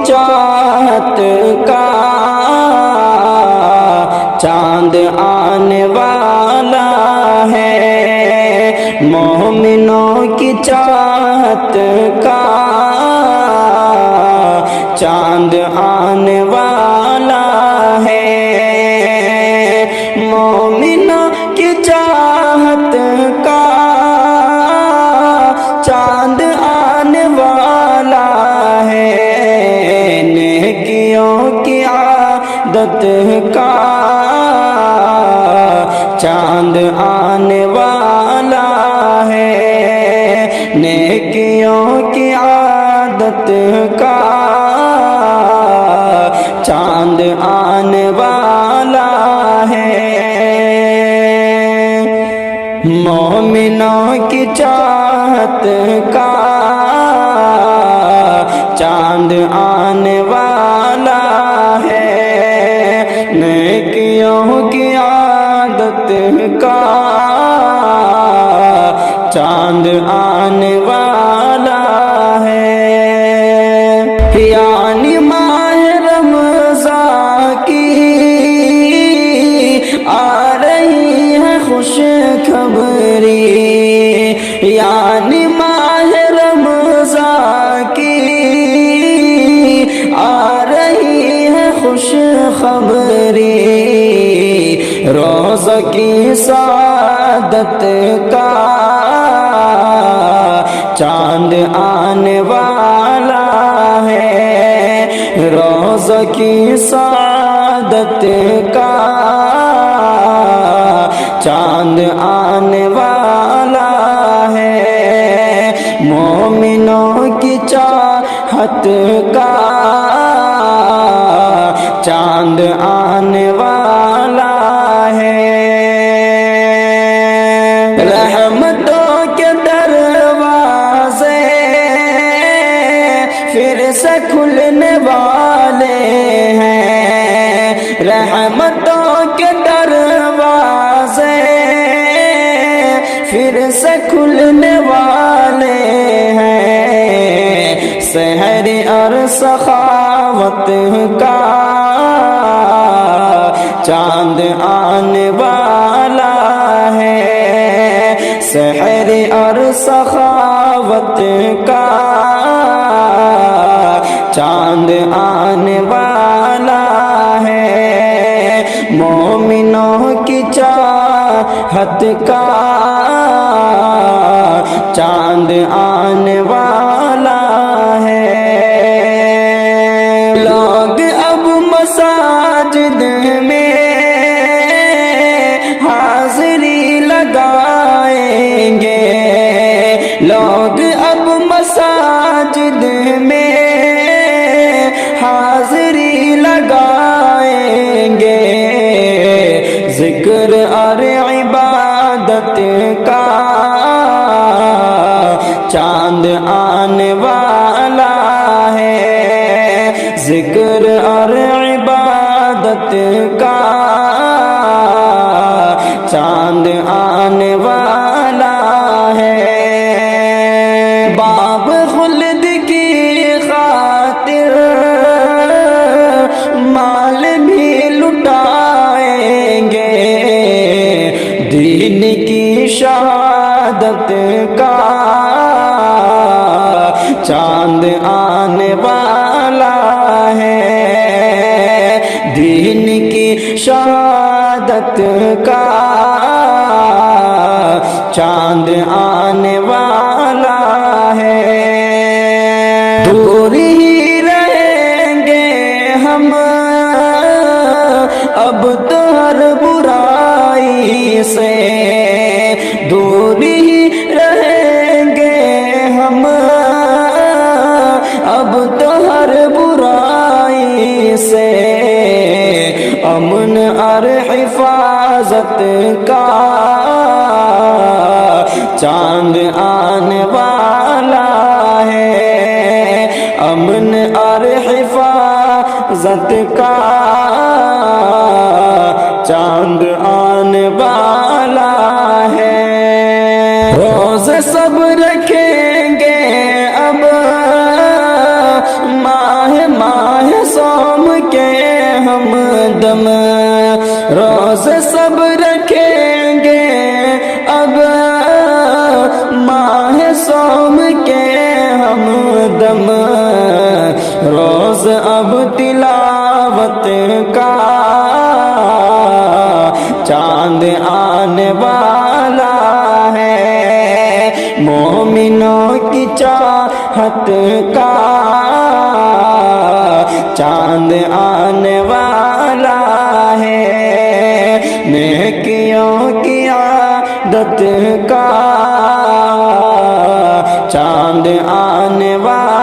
چاہت کا چاند آنے والا ہے، مومنوں کی چاہت کا چاند آنے والا ہے، مومنوں کی چاہت کا چاند آنے والا ہے، نیکیوں کی عادت کا چاند آنے والا ہے، نیکیوں کی عادت کا چاند آنے والا ہے، مومنوں کی چاہت کا چاند آنے والا ہے، نیکیوں کی عادت کا چاند آنے والا ہے، یعنی ماہ رمضان کی آ رہی ہے خوش خبری، یعنی ماہ رمضان کی آ رہی ہے خوش خبری، روزہ کی سعادت کا چاند آنے والا ہے، روزہ کی سعادت کا چاند آنے والا ہے، مومنوں کی چاہت کا چاند آنے والا ہے، رحمتوں کے دروازے پھر سے کھلنے والے ہیں، رحمتوں کے دروازے پھر سے کھلنے والے ہیں، سحر اور سخاوت کا چاند آنے والا ہے، سحر اور سخاوت کا چاند آنے والا ہے، مومنوں کی چاہت کا چاند آنے والا ہے، لوگ اب مساجد میں حاضری لگائیں گے، لوگ اب مساجد میں حاضری لگائیں گے، ذکر اور عبادت کا چاند آنے والا ہے، ذکر اور عبادت کا چاند آنے والا ہے، باب خلد کی خاطر مال بھی لٹائیں گے، دین کی شہادت کا چاند آنے والا ہے، دین کی شہادت کا چاند آنے والا ہے، دور ہی رہیں گے ہم اب تو ہر برائی سے، دور ہی رہیں گے ہم اب تو ہر برائی سے، امن اور حفاظت کا چاند آنے والا ہے، امن اور حفاظت کا چاند آنے والا ہے، روزے سب رکھیں گے اب ماہ ماہ سوم کے ہم دم روز سب رکھیں گے اب ماہ سوم کے ہم دم روز اب تلاوت کا چاند آنے والا ہے مومنوں کی چاہت کا چاند آنے والا ہے نیکیوں کی عادت کا چاند آنے والا